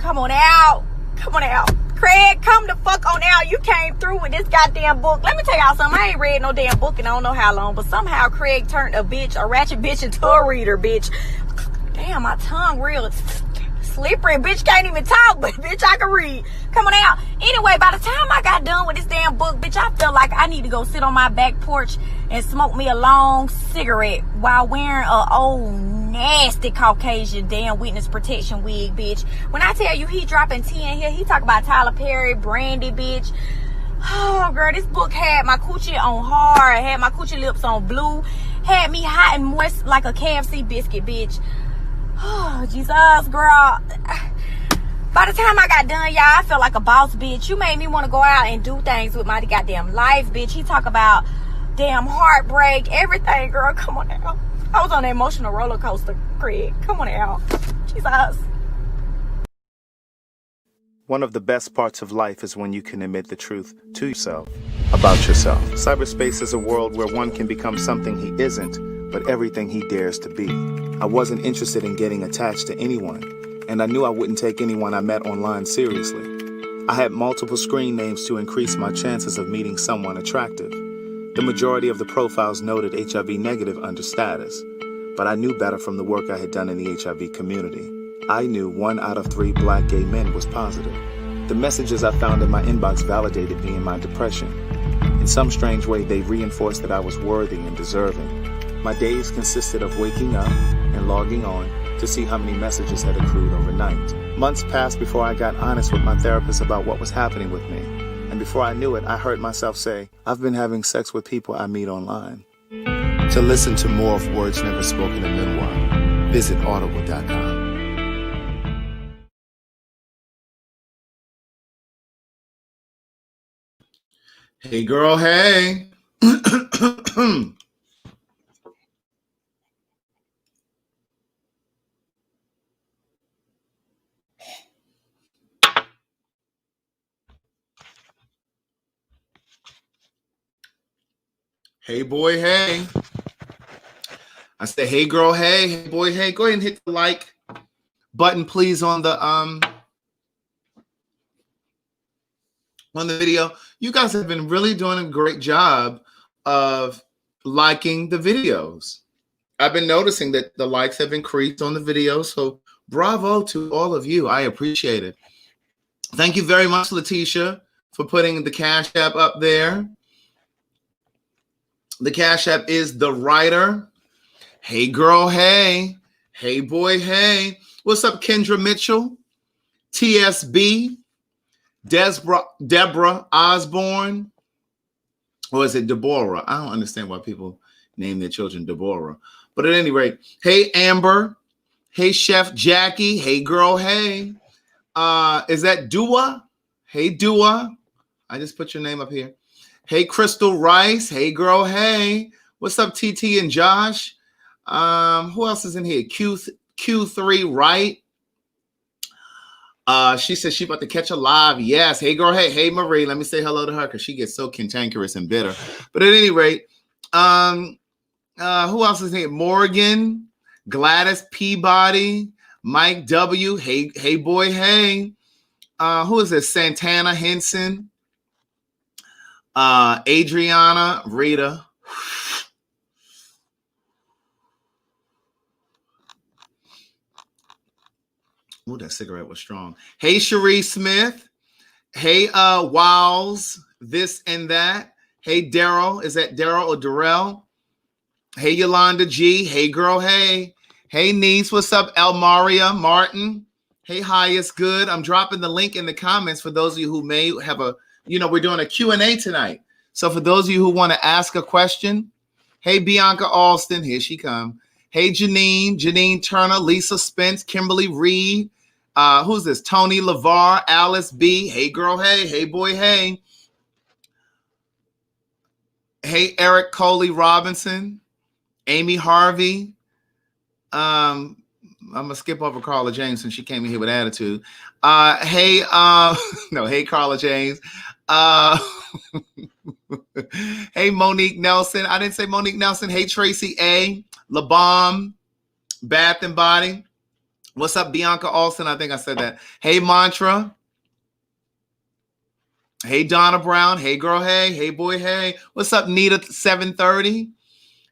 come on out. Come on out. Craig, come the fuck on out. You came through with this goddamn book. Let me tell y'all something. I ain't read no damn book in I don't know how long, but somehow Craig turned a ratchet bitch into a reader, bitch. Damn, my tongue real slippery. Bitch can't even talk, but bitch, I can read. Come on out. Anyway, by the time I got done with this damn book, bitch, I felt like I need to go sit on my back porch and smoke me a long cigarette while wearing a old nasty Caucasian damn witness protection wig, bitch. When I tell you he dropping 10 here, he talk about Tyler Perry, Brandy, bitch. Oh, girl, this book had my coochie on hard, had my coochie lips on blue, had me hot and moist like a KFC biscuit, bitch. Oh, Jesus, girl. By the time I got done, y'all, I felt like a boss, bitch. You made me want to go out and do things with my goddamn life, bitch. He talk about damn heartbreak, everything, girl. Come on now. I was on an emotional roller coaster, Craig. Come on out. Jesus. One of the best parts of life is when you can admit the truth to yourself about yourself. Cyberspace is a world where one can become something he isn't, but everything he dares to be. I wasn't interested in getting attached to anyone, and I knew I wouldn't take anyone I met online seriously. I had multiple screen names to increase my chances of meeting someone attractive. The majority of the profiles noted HIV negative under status, but I knew better from the work I had done in the HIV community. I knew 1 out of 3 black gay men was positive. The messages I found in my inbox validated me in my depression. In some strange way, they reinforced that I was worthy and deserving. My days consisted of waking up and logging on to see how many messages had accrued overnight. Months passed before I got honest with my therapist about what was happening with me. And before I knew it, I heard myself say, I've been having sex with people I meet online. To listen to more of Words Never Spoken in Memoir, visit audible.com. Hey, girl, hey. Hey, boy, hey. I said, hey, girl, hey. Hey, boy, hey. Go ahead and hit the like button, please, on the video. You guys have been really doing a great job of liking the videos. I've been noticing that the likes have increased on the videos, so bravo to all of you. I appreciate it. Thank you very much, Letitia, for putting the Cash App up there. The Cash App is The Writer. Hey, girl, hey. Hey, boy, hey. What's up, Kendra Mitchell? TSB. Deborah Osborne. Or is it Deborah? I don't understand why people name their children Deborah. But at any rate, hey, Amber. Hey, Chef Jackie. Hey, girl, hey. Is that Dua? Hey, Dua. I just put your name up here. Hey, Crystal Rice. Hey, girl, hey. What's up, TT and Josh? Who else is in here? Q3, right? She says she about to catch a live. Yes. Hey, girl, hey. Hey, Marie. Let me say hello to her because she gets so cantankerous and bitter. But at any rate, who else is here? Morgan, Gladys Peabody, Mike W. Hey, boy, hey. Who is this? Santana Henson. Adriana, Rita. Oh, that cigarette was strong. Hey, Cherie Smith. Hey, Wiles, this and that. Hey, Daryl. Is that Daryl or Darrell? Hey, Yolanda G. Hey, girl, hey. Hey, niece. What's up, Elmaria Martin? Hey, hi, it's good. I'm dropping the link in the comments for those of you who may have we're doing a Q&A tonight. So for those of you who want to ask a question, hey, Bianca Alston, here she come. Hey, Janine Turner, Lisa Spence, Kimberly Reed. Who's this? Tony LeVar, Alice B. Hey, girl, hey. Hey, boy, hey. Hey, Eric Coley Robinson. Amy Harvey. I'm going to skip over Carla James since she came in here with attitude. Hey, hey, Carla James. Hey, Monique Nelson. I didn't say Monique Nelson. Hey, Tracy A. LaBomb, Bath and Body. What's up, Bianca Alston? I think I said that. Hey, Mantra. Hey, Donna Brown. Hey, girl. Hey. Hey, boy. Hey. What's up, Nita 730?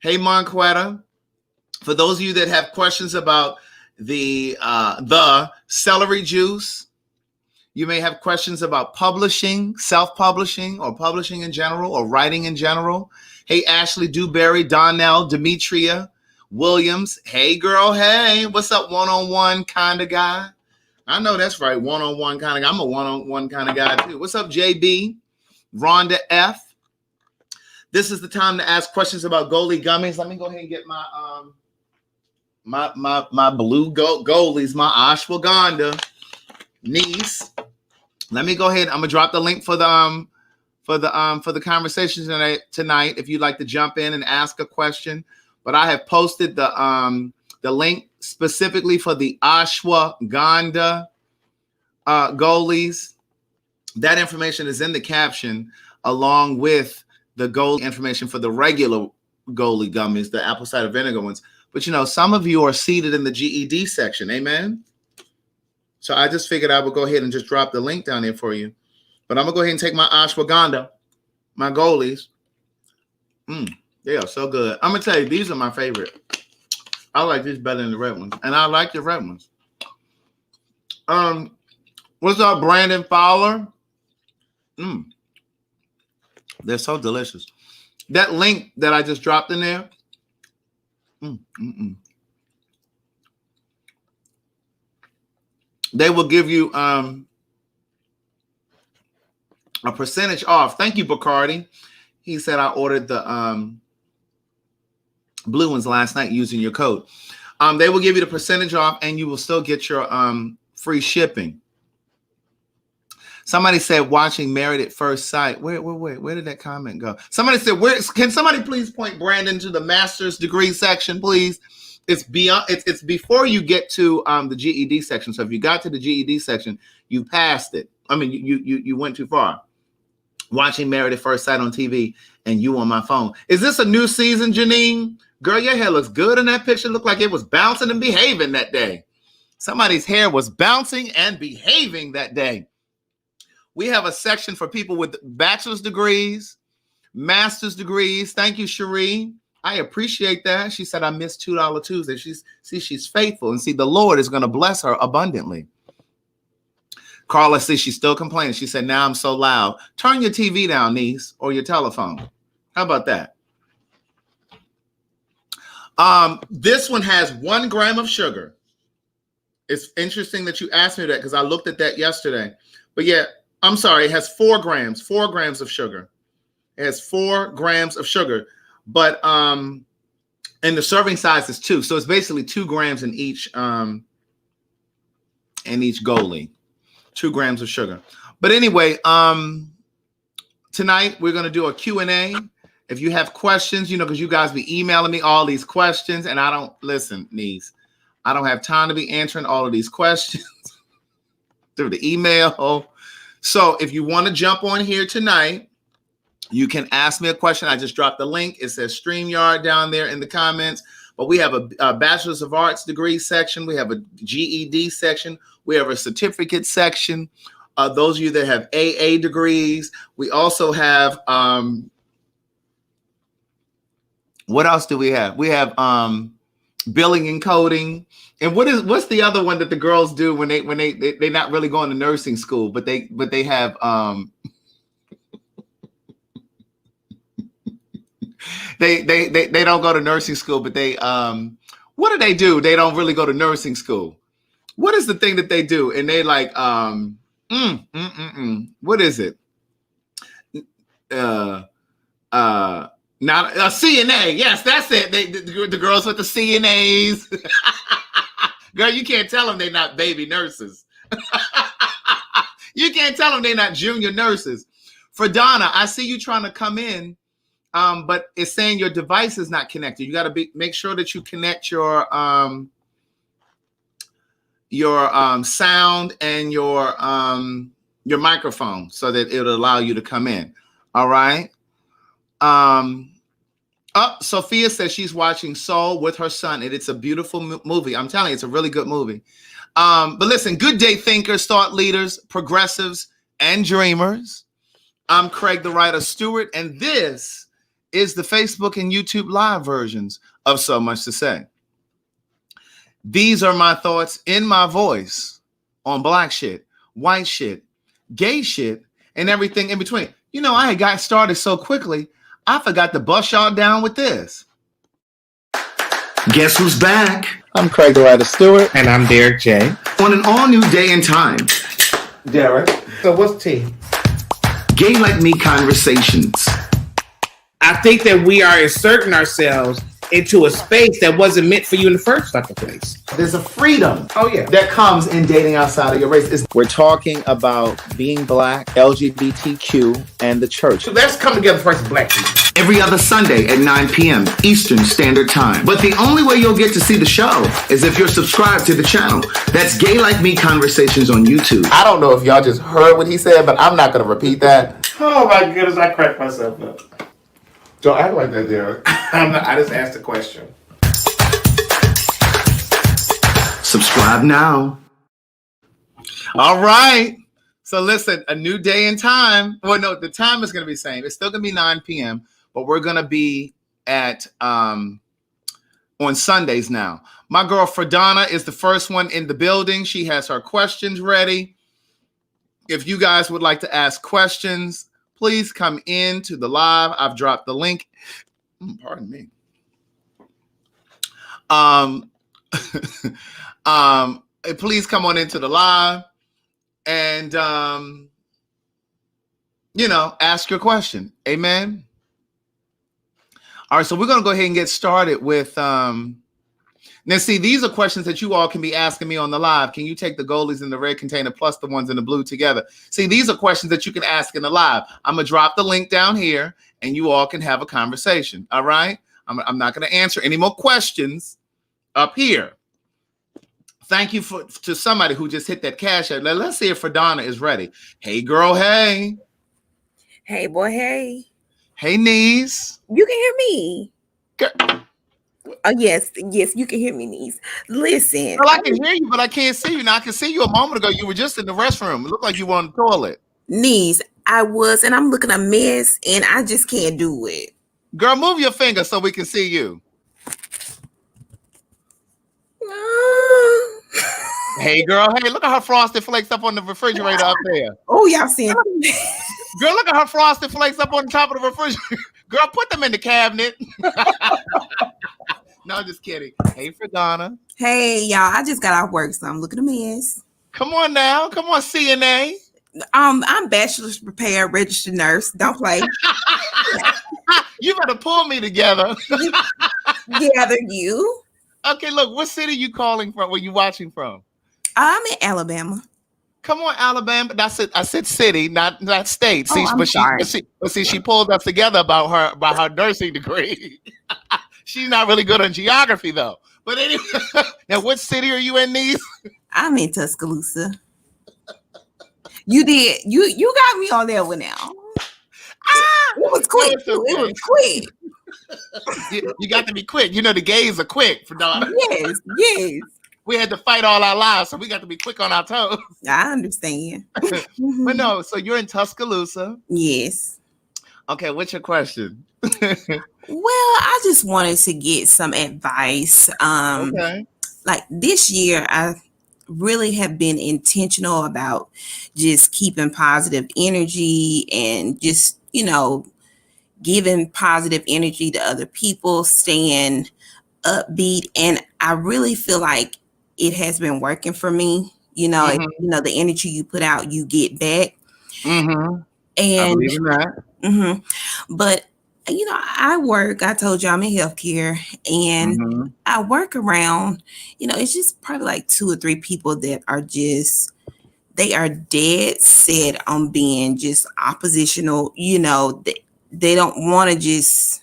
Hey, Monquetta. For those of you that have questions about the celery juice, you may have questions about publishing, self-publishing, or publishing in general, or writing in general. Hey, Ashley Dewberry, Donnell, Demetria Williams. Hey, girl. Hey. What's up, one-on-one kind of guy? I know that's right. One-on-one kind of guy. I'm a one-on-one kind of guy too. What's up, JB? Rhonda F. This is the time to ask questions about goalie gummies. Let me go ahead and get my my blue goalies, my ashwagandha niece. Let me go ahead. I'm gonna drop the link for the conversation tonight. If you'd like to jump in and ask a question, but I have posted the link specifically for the ashwagandha goalies. That information is in the caption, along with the goalie information for the regular goalie gummies, the apple cider vinegar ones. But some of you are seated in the GED section. Amen. So I just figured I would go ahead and just drop the link down there for you. But I'm gonna go ahead and take my ashwagandha, my goalies. They are so good. I'm gonna tell you, these are my favorite. I like these better than the red ones, and I like the red ones. What's up, Brandon Fowler? They're so delicious. That link that I just dropped in there. They will give you a percentage off. Thank you, Bacardi. He said I ordered the blue ones last night using your code. They will give you the percentage off, and you will still get your free shipping. Somebody said watching Married at First Sight. Where did that comment go? Somebody said, can somebody please point Brandon to the master's degree section, please? It's beyond. It's before you get to the GED section. So if you got to the GED section, you passed it. I mean, you went too far. Watching Married at First Sight on TV and you on my phone. Is this a new season, Janine? Girl, your hair looks good in that picture. Looked like it was bouncing and behaving that day. Somebody's hair was bouncing and behaving that day. We have a section for people with bachelor's degrees, master's degrees. Thank you, Cherie. I appreciate that. She said, I missed $2 Tuesday. She's faithful. And see, the Lord is going to bless her abundantly. Carla says she's still complaining. She said, now I'm so loud. Turn your TV down, niece, or your telephone. How about that? This one has 1 gram of sugar. It's interesting that you asked me that because I looked at that yesterday. But yeah, I'm sorry. It has 4 grams of sugar. It has 4 grams of sugar. But and the serving size is 2. So it's basically 2 grams in each goalie. 2 grams of sugar. But anyway, tonight we're going to do a Q&A. If you have questions, because you guys be emailing me all these questions, and I don't listen, niece. I don't have time to be answering all of these questions through the email. So if you want to jump on here tonight, you can ask me a question. I just dropped the link. It says StreamYard down there in the comments. But we have a Bachelor's of Arts degree section. We have a GED section. We have a certificate section. Those of you that have AA degrees. We also have, what else do we have? We have billing and coding. And what's the other one that the girls do when they're not really going to nursing school, but they have they don't go to nursing school, but they what do they do? They don't really go to nursing school. What is the thing that they do? And they like what is it? Not a CNA. Yes, that's it. The girls with the CNAs. Girl, you can't tell them they're not baby nurses. You can't tell them they're not junior nurses. FraDonna, I see you trying to come in, but it's saying your device is not connected. You got to make sure that you connect your sound and your microphone so that it'll allow you to come in. All right. Sophia says she's watching Soul with her son, and it's a beautiful movie. I'm telling you, it's a really good movie. But listen, good day thinkers, thought leaders, progressives, and dreamers. I'm Craig the Writer Stewart, and this is the Facebook and YouTube live versions of So Much to Say. These are my thoughts in my voice on black shit, white shit, gay shit, and everything in between. You know, I had got started so quickly, I forgot to bust y'all down with this. Guess who's back? I'm Craig the Writer Stewart. And I'm Derek J. On an all-new day and time. Derek. So what's tea? Gay Like Me Conversations. I think that we are inserting ourselves into a space that wasn't meant for you in the first fucking place. There's a freedom yeah. that comes in dating outside of your race. We're talking about being black, LGBTQ, and the church. So let's come together for some black people. Every other Sunday at 9 p.m. Eastern Standard Time. But the only way you'll get to see the show is if you're subscribed to the channel. That's Gay Like Me Conversations on YouTube. I don't know if y'all just heard what he said, but I'm not going to repeat that. Oh my goodness, I cracked myself up. Don't act like that, Derek. I just asked a question. Subscribe now. All right. So listen, a new day and time. Well, no, the time is going to be the same. It's still going to be 9 p.m., but we're going to be at on Sundays now. My girl FraDonna is the first one in the building. She has her questions ready. If you guys would like to ask questions, please come in to the live. I've dropped the link. Pardon me. Please come on into the live and ask your question. Amen. All right, so we're gonna go ahead and get started with now see, these are questions that you all can be asking me on the live. Can you take the goalies in the red container plus the ones in the blue together? See, these are questions that you can ask in the live. I'm gonna drop the link down here and you all can have a conversation. All right. I'm not gonna answer any more questions up here. Thank you to somebody who just hit that cash out. Let's see if FraDonna is ready. Hey, girl. Hey. Hey, boy. Hey. Hey, knees. You can hear me. Girl. Oh, yes, you can hear me, niece. Listen. Well, I can hear you, but I can't see you. Now, I can see you a moment ago. You were just in the restroom. It looked like you were on the toilet. Niece, I was, and I'm looking a mess, and I just can't do it. Girl, move your finger so we can see you. Hey, girl. Hey, look at her frosted flakes up on the refrigerator up there. Oh, y'all seen it. Girl, look at her frosted flakes up on the top of the refrigerator. Girl, put them in the cabinet. No, just kidding. Hey, FraDonna. Hey, y'all. I just got off work, so I'm looking a mess. Come on now. Come on, CNA. I'm bachelor's prepared registered nurse. Don't play. You better pull me together. Gather you. Okay, look, what city you calling from? Where you watching from? I'm in Alabama. Come on, Alabama. That's it. I said city, not state. See, I'm sorry. She pulled us together about her nursing degree. She's not really good on geography though. But anyway, now what city are you in, niece? I'm in Tuscaloosa. You did. You got me on that one now. It was quick. No, okay. It was quick. You got to be quick. You know the gays are quick, FraDonna. Yes. We had to fight all our lives, so we got to be quick on our toes. I understand. But no, so you're in Tuscaloosa. Yes. Okay, what's your question? Well, I just wanted to get some advice. Okay. Like this year, I really have been intentional about just keeping positive energy and just, giving positive energy to other people, staying upbeat. And I really feel like it has been working for me. The energy you put out, you get back. Mm-hmm. And I believe in that. Mm-hmm. But I told you I'm in healthcare, and I work around, it's just probably like 2 or 3 people that are they are dead set on being just oppositional. They don't want to just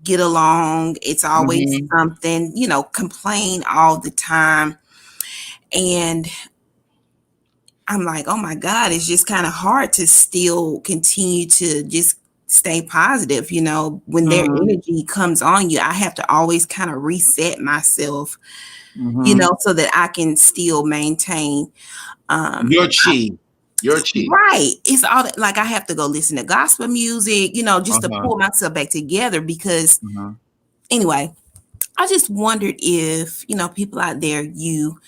get along. It's always something, complain all the time. And I'm like, oh my God, it's just kind of hard to still continue to just stay positive. You know, when their energy comes on you, I have to always kind of reset myself, you know, so that I can still maintain your chi. Your chi. Right. It's all that, like I have to go listen to gospel music, you know, just to pull myself back together because anyway, I just wondered if, you know, people out there, you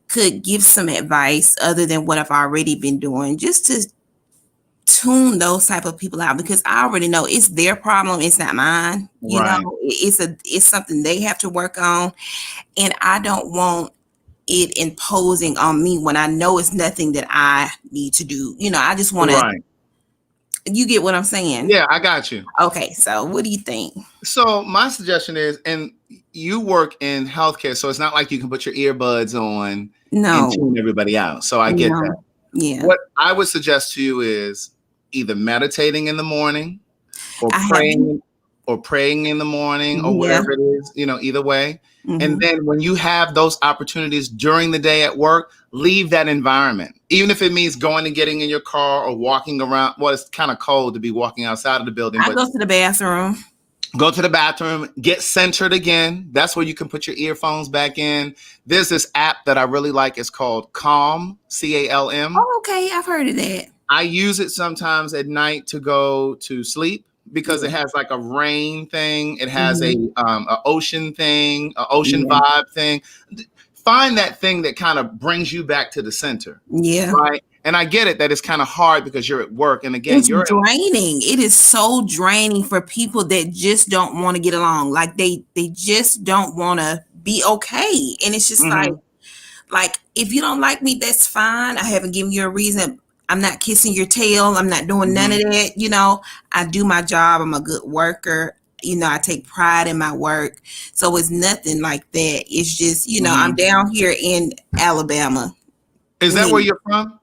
could give some advice other than what I've already been doing, just to tune those type of people out, because I already know it's their problem. It's not mine. You know, it's something they have to work on. And I don't want it imposing on me when I know it's nothing that I need to do. You know, I just want to, you get what I'm saying? Yeah, I got you. Okay. So what do you think? So my suggestion is, and you work in healthcare, so it's not like you can put your earbuds on and tune everybody out. So I get that. Yeah. What I would suggest to you is either meditating in the morning or praying in the morning or whatever it is, you know, either way. And then when you have those opportunities during the day at work, leave that environment. Even if it means going and getting in your car or walking around. Well, it's kind of cold to be walking outside of the building. I go to the bathroom. Go to the bathroom, get centered again. That's where you can put your earphones back in. There's this app that I really like. It's called Calm, CALM. Oh, okay. I've heard of that. I use it sometimes at night to go to sleep, because it has like a rain thing. It has a ocean thing, an ocean vibe thing. Find that thing that kind of brings you back to the center. Yeah. Right. And I get it that it's kind of hard because you're at work. And again, it's draining. It is so draining for people that just don't want to get along. Like they just don't want to be okay. And it's just like, if you don't like me, that's fine. I haven't given you a reason. I'm not kissing your tail. I'm not doing none of that. You know, I do my job. I'm a good worker. You know, I take pride in my work. So it's nothing like that. It's just, you know, I'm down here in Alabama. Is that where you're from?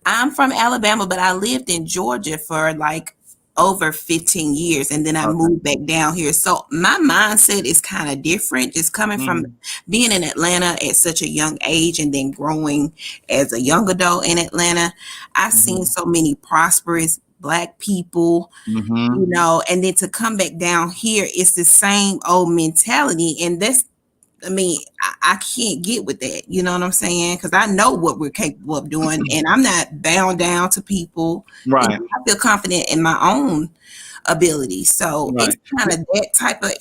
I'm from Alabama, but I lived in Georgia for like over 15 years. And then I moved back down here. So my mindset is kind of different. Just coming from being in Atlanta at such a young age and then growing as a young adult in Atlanta. I've seen so many prosperous Black people, you know, and then to come back down here, it's the same old mentality. And that's, I mean, I can't get with that. You know what I'm saying? Because I know what we're capable of doing, and I'm not bound down to people. Right. And I feel confident in my own ability. So it's kind of that type of.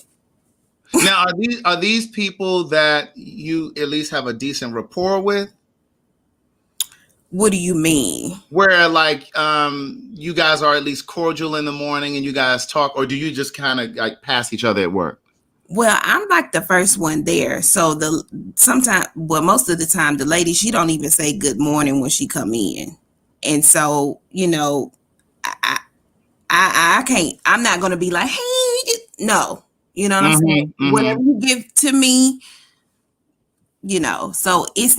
Now, are these people that you at least have a decent rapport with? What do you mean? Where like you guys are at least cordial in the morning and you guys talk, or do you just kind of like pass each other at work? Well, I'm like the first one there. So most of the time, the lady, she don't even say good morning when she come in. And so, you know, I can't, I'm not going to be like, hey, no, you know what I'm saying? Whatever you give to me, you know, so it's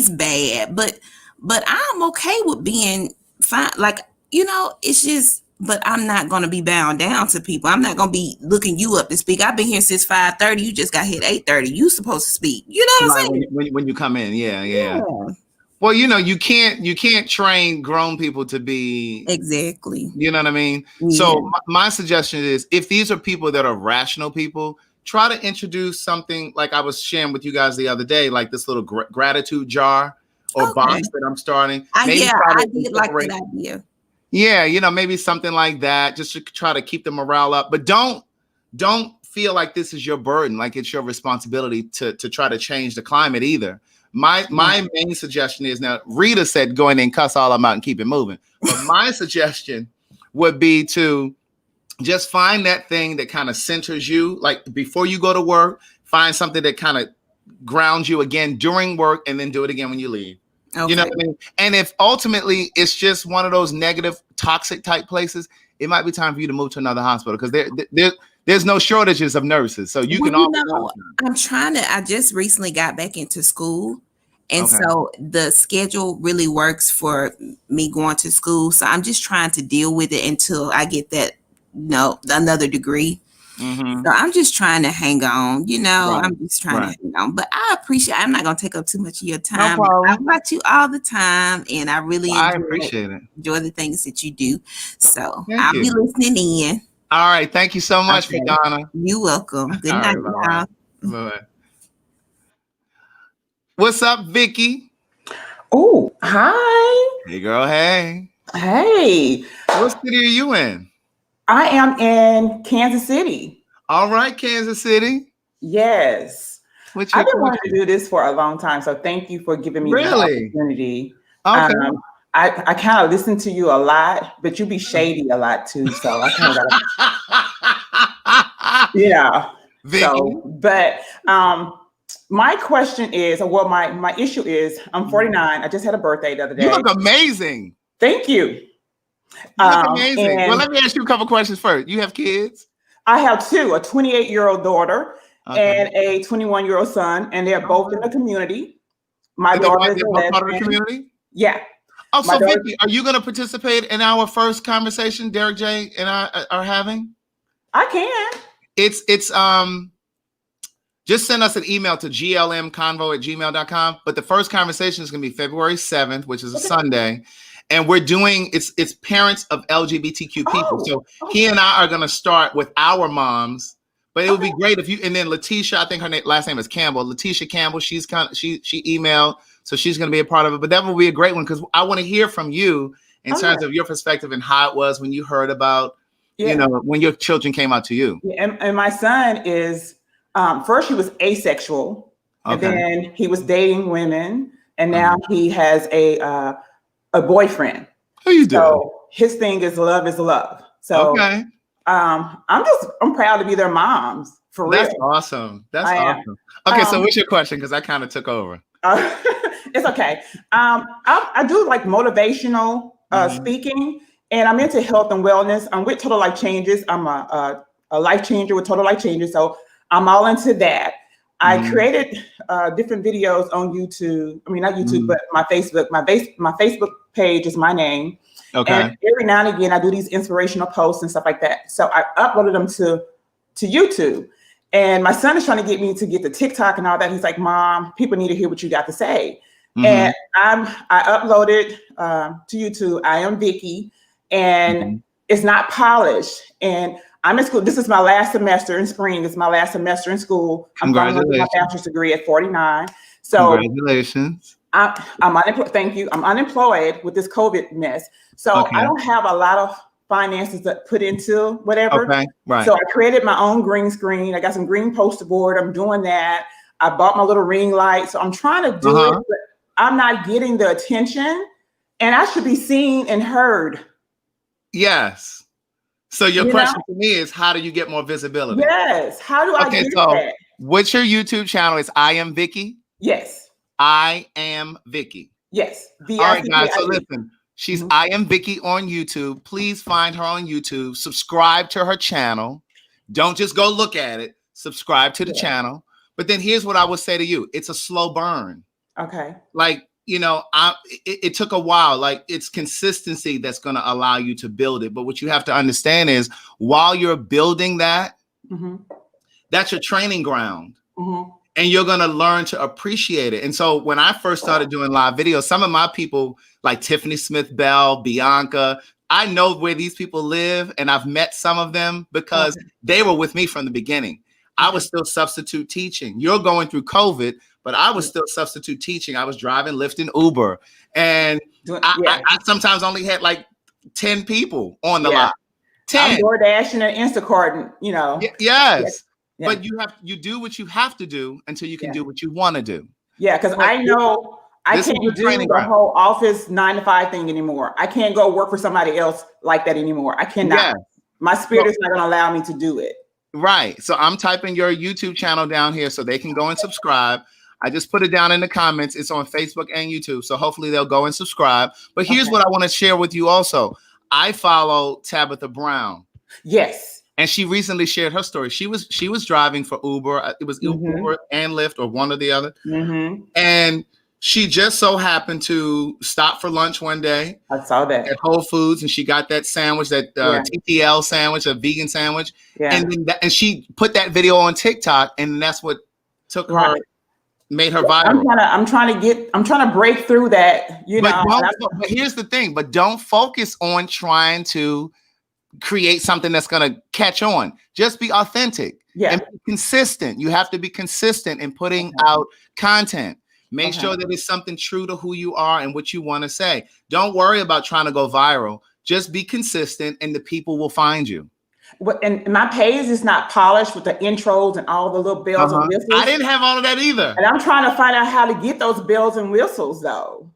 bad, but I'm okay with being fine. Like, you know, it's just, but I'm not going to be bound down to people. I'm not going to be looking you up to speak. I've been here since 5:30. You just got here at 8:30. You supposed to speak. You know what I'm saying? When you come in. Yeah. Well, you know, you can't train grown people to be. Exactly. You know what I mean? Yeah. So my suggestion is, if these are people that are rational people, try to introduce something like I was sharing with you guys the other day, like this little gratitude jar or box that I'm starting. I did like that idea. Yeah, you know, maybe something like that, just to try to keep the morale up. But don't feel like this is your burden, like it's your responsibility to try to change the climate either. My main suggestion is, now Rita said go in and cuss all of them out and keep it moving. But my suggestion would be to just find that thing that kind of centers you. Like before you go to work, find something that kind of grounds you again during work, and then do it again when you leave. Okay. You know what I mean? And if ultimately it's just one of those negative, toxic type places, it might be time for you to move to another hospital, because there's no shortages of nurses. So you can always. I just recently got back into school. And so the schedule really works for me going to school. So I'm just trying to deal with it until I get that, another degree. Mm-hmm. So I'm just trying to hang on, Right. I'm just trying Right. to hang on. But I'm not going to take up too much of your time. No problem. I watch you all the time, and I really I appreciate it. enjoy the things that you do. So Thank I'll you. be listening in. All right. Thank you so much, Okay. FraDonna. You're welcome. Good All night, right, y'all. bye-bye. What's up, Vickie? Oh, hi. Hey, girl. Hey. Hey. What city are you in? I am in Kansas City. All right, Kansas City. Yes. What's your I've been wanting question? to do this for a long time, so thank you for giving me the Really? opportunity. Okay. I kind of listen to you a lot, but you be shady a lot too, so I kind of gotta, Vickie. So, but my question is, well, my issue is, I'm 49. I just had a birthday the other day. You look amazing. Thank you. You look amazing. Well, And let me ask you a couple questions first. You have kids? I have two, a 28-year-old daughter and a 21-year-old son, and they're both in the community. My daughter is a part of the lesbian. community? Yeah. Oh, My so daughter- Vickie, are you going to participate in our first conversation Derek J and I are having? I can. It's just send us an email to glmconvo@gmail.com. But the first conversation is going to be February 7th, which is a Sunday. And we're doing it's parents of LGBTQ people. So he and I are going to start with our moms. But it would be great if you, and then Letitia, I think her last name is Campbell. Letitia Campbell, she emailed, so she's going to be a part of it. But that will be a great one because I want to hear from you in terms of your perspective and how it was when you heard about, when your children came out to you. Yeah, and my son is, first he was asexual, and then he was dating women, and now he has a boyfriend. How you doing? So his thing is love is love. So I'm proud to be their moms for real. That's awesome. That's awesome. Okay, so what's your question? Because I kind of took over. It's okay. I do like motivational speaking, and I'm into health and wellness. I'm with Total Life Changes. I'm a life changer with Total Life Changes. So I'm all into that. I created different videos on YouTube. I mean, not YouTube, but my Facebook. My Facebook page is my name. Okay. And every now and again, I do these inspirational posts and stuff like that. So I uploaded them to YouTube. And my son is trying to get me to get the TikTok and all that. He's like, Mom, people need to hear what you got to say. And I uploaded to YouTube. I am Vickie, and it's not polished. And I'm in school. This is my last semester in spring. It's my last semester in school. I'm going to get my bachelor's degree at 49. So congratulations. I'm unemployed. Thank you. I'm unemployed with this COVID mess. So I don't have a lot of finances to put into whatever. Okay, right. So I created my own green screen. I got some green poster board. I'm doing that. I bought my little ring light. So I'm trying to do it, but I'm not getting the attention, and I should be seen and heard. Yes. So your question to me is, how do you get more visibility? Yes. How do I get that? What's your YouTube channel? It's I Am Vickie? Yes. I Am Vickie. Yes. All right, guys. So listen, she's I Am Vickie on YouTube. Please find her on YouTube. Subscribe to her channel. Don't just go look at it. Subscribe to the channel. But then here's what I would say to you. It's a slow burn. Okay. Like, it took a while. Like, it's consistency that's going to allow you to build it. But what you have to understand is while you're building that, that's your training ground. And you're going to learn to appreciate it. And so when I first started doing live videos, some of my people like Tiffany Smith Bell, Bianca, I know where these people live, and I've met some of them because they were with me from the beginning. I was still substitute teaching. You're going through COVID, but I was still substitute teaching. I was driving, Lyft, and Uber. And I sometimes only had like 10 people on the lot. 10. I'm DoorDashing and Instacarting, Yes. Yeah. But you do what you have to do until you can do what you want to do. Yeah, because I know I can't do the whole office 9-to-5 thing anymore. I can't go work for somebody else like that anymore. I cannot. Yeah. My spirit is not going to allow me to do it. Right. So I'm typing your YouTube channel down here so they can go and subscribe. I just put it down in the comments. It's on Facebook and YouTube. So hopefully they'll go and subscribe. But here's what I want to share with you also. I follow Tabitha Brown. Yes. And she recently shared her story. She was driving for Uber. It was Uber and Lyft, or one or the other. And She just so happened to stop for lunch one day. I saw that at Whole Foods, and she got that sandwich, that TTL sandwich, a vegan sandwich, and then and she put that video on TikTok, and that's what took her, made her viral. I'm trying to break through that, But here's the thing: but don't focus on trying to create something that's going to catch on. Just be authentic and be consistent. You have to be consistent in putting out content. Make sure that it's something true to who you are and what you want to say. Don't worry about trying to go viral. Just be consistent and the people will find you. And my page is not polished with the intros and all the little bells and whistles. I didn't have all of that either. And I'm trying to find out how to get those bells and whistles though.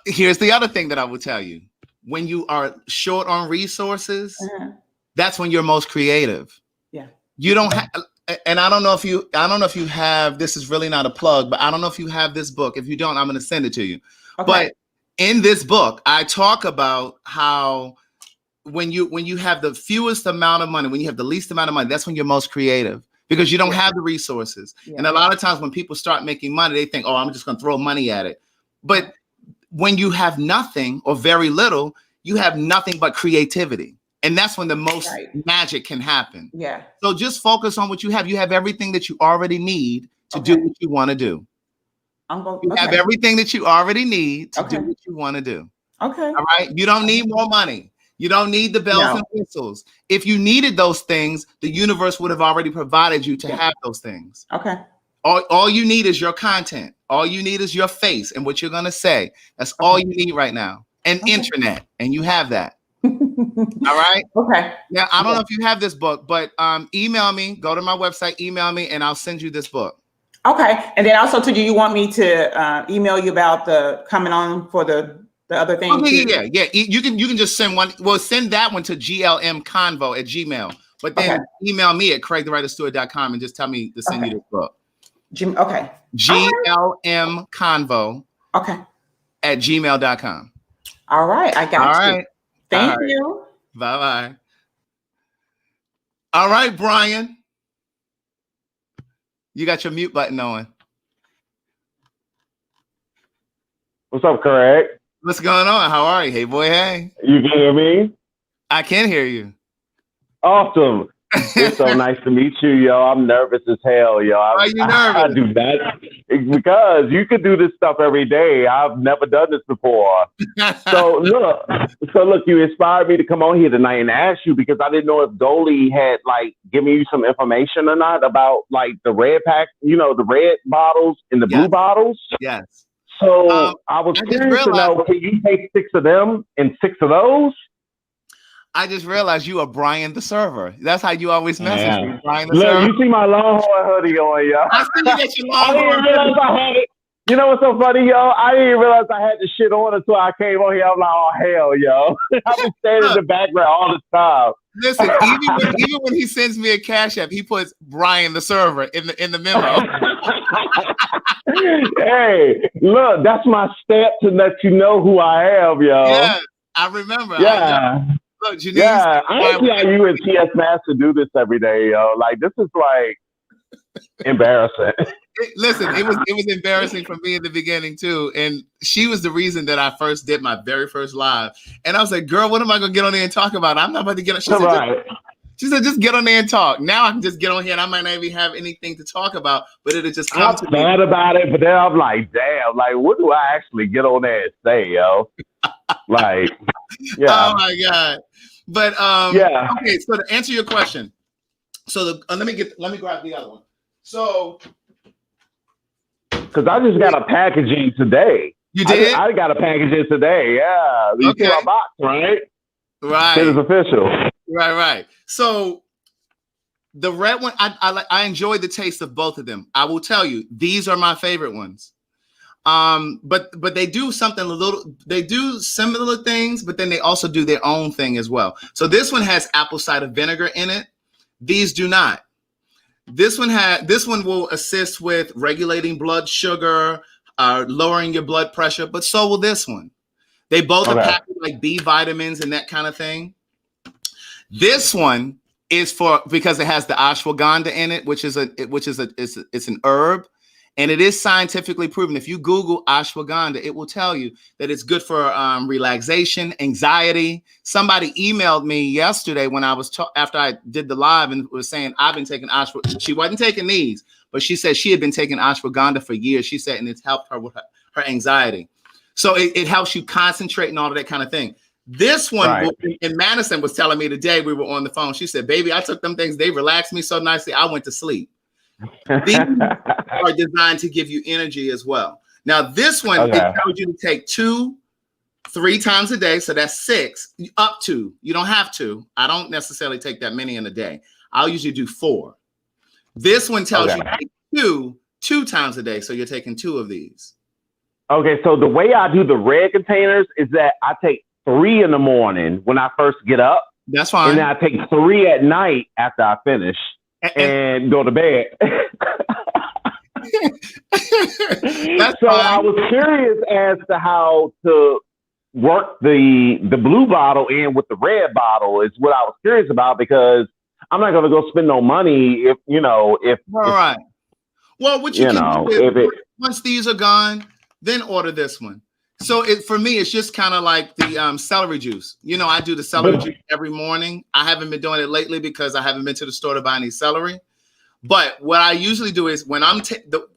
Here's the other thing that I will tell you. When you are short on resources, that's when you're most creative. Yeah. You don't have, and I don't know if you have, this is really not a plug, but I don't know if you have this book. If you don't, I'm going to send it to you. Okay. But in this book, I talk about how when you have the fewest amount of money, when you have the least amount of money, that's when you're most creative because you don't have the resources. And a lot of times when people start making money, they think, oh, I'm just going to throw money at it. But when you have nothing or very little, you have nothing but creativity. And that's when the most magic can happen. Yeah. So just focus on what you have. You have everything that you already need to do what you want to do. You have everything that you already need to do what you want to do. Okay. All right. You don't need more money. You don't need the bells and whistles. If you needed those things, the universe would have already provided you to have those things. Okay. All you need is your content. All you need is your face and what you're going to say. That's all you need right now. And internet. And you have that. All right. Okay. Now, I don't know if you have this book, but email me, go to my website, email me, and I'll send you this book. Okay. And then also, you want me to email you about the coming on for the other thing? Okay, yeah. You can just send one. Well, send that one to glmconvo@gmail. But then email me at craigthewriterstewart.com and just tell me to send you this book. Okay. glmconvo @gmail.com. All right. I got you. All right. Thank you. Bye-bye. All right, Brian. You got your mute button on. What's up, Craig? What's going on? How are you? Hey, boy, hey. You can hear me? I can hear you. Awesome. It's so nice to meet you, yo. I'm nervous as hell, yo. Why are you nervous? I do that because you could do this stuff every day. I've never done this before. So look, you inspired me to come on here tonight and ask you because I didn't know if Goldie had given you some information or not about the red pack, the red bottles and the blue bottles. Yes. So I was curious to know, can you take 6 of them and 6 of those? I just realized you are Brian the server. That's how you always message me, Brian the server. You see my Longhorn hoodie on, yo. I see you got your Longhorn hoodie. You know what's so funny, yo? I didn't realize I had the shit on until I came on here. I'm like, oh, hell, yo. I've been standing in the background all the time. Listen, even when he sends me a Cash App, he puts Brian the server in the memo. Hey, look, that's my stamp to let you know who I am, yo. Yeah, I remember. Yeah. Look, Janice, I don't see how you and TS Master do this every day, yo. This is embarrassing. Listen, it was embarrassing for me in the beginning too, and she was the reason that I first did my very first live. And I was like, "Girl, what am I gonna get on there and talk about? I'm not about to get on." She said, "Just get on there and talk." Now I can just get on here, and I might not even have anything to talk about, but it'll just come to me. I'm mad about it, but then I'm like, "Damn, what do I actually get on there and say, yo?" Oh my god. But okay, so to answer your question, so let me grab the other one. So because I just got a packaging today. You did? I got a packaging today. Yeah. You see my box, right? Right. It is official. Right. So the red one, I enjoy the taste of both of them. I will tell you, these are my favorite ones. But they do they do similar things, but then they also do their own thing as well. So this one has apple cider vinegar in it. These do not. This one will assist with regulating blood sugar, lowering your blood pressure, but so will this one. They both are packed with B vitamins and that kind of thing. This one is because it has the ashwagandha in it, which is an herb. And it is scientifically proven. If you Google ashwagandha, it will tell you that it's good for relaxation, anxiety. Somebody emailed me yesterday when I was after I did the live and was saying I've been taking ashwagandha. She wasn't taking these, but she said she had been taking ashwagandha for years. She said, and it's helped her with her anxiety. So it helps you concentrate and all of that kind of thing. This one in Madison was telling me today, we were on the phone. She said, baby, I took them things. They relaxed me so nicely. I went to sleep. These are designed to give you energy as well. Now, this one, it tells you to take 2-3 times a day. So that's 6 up to. You don't have to. I don't necessarily take that many in a day. I'll usually do 4. This one tells you to take 2 times a day. So you're taking 2 of these. Okay, so the way I do the red containers is that I take 3 in the morning when I first get up. That's fine. And then I take 3 at night after I finish and go to bed. That's so fine. I was curious as to how to work the blue bottle in with the red bottle is what I was curious about, because I'm not going to go spend no money if. All right. Well, what you can do is once these are gone, then order this one. So for me, it's just kind of like the celery juice. I do the celery juice every morning. I haven't been doing it lately because I haven't been to the store to buy any celery. But what I usually do is when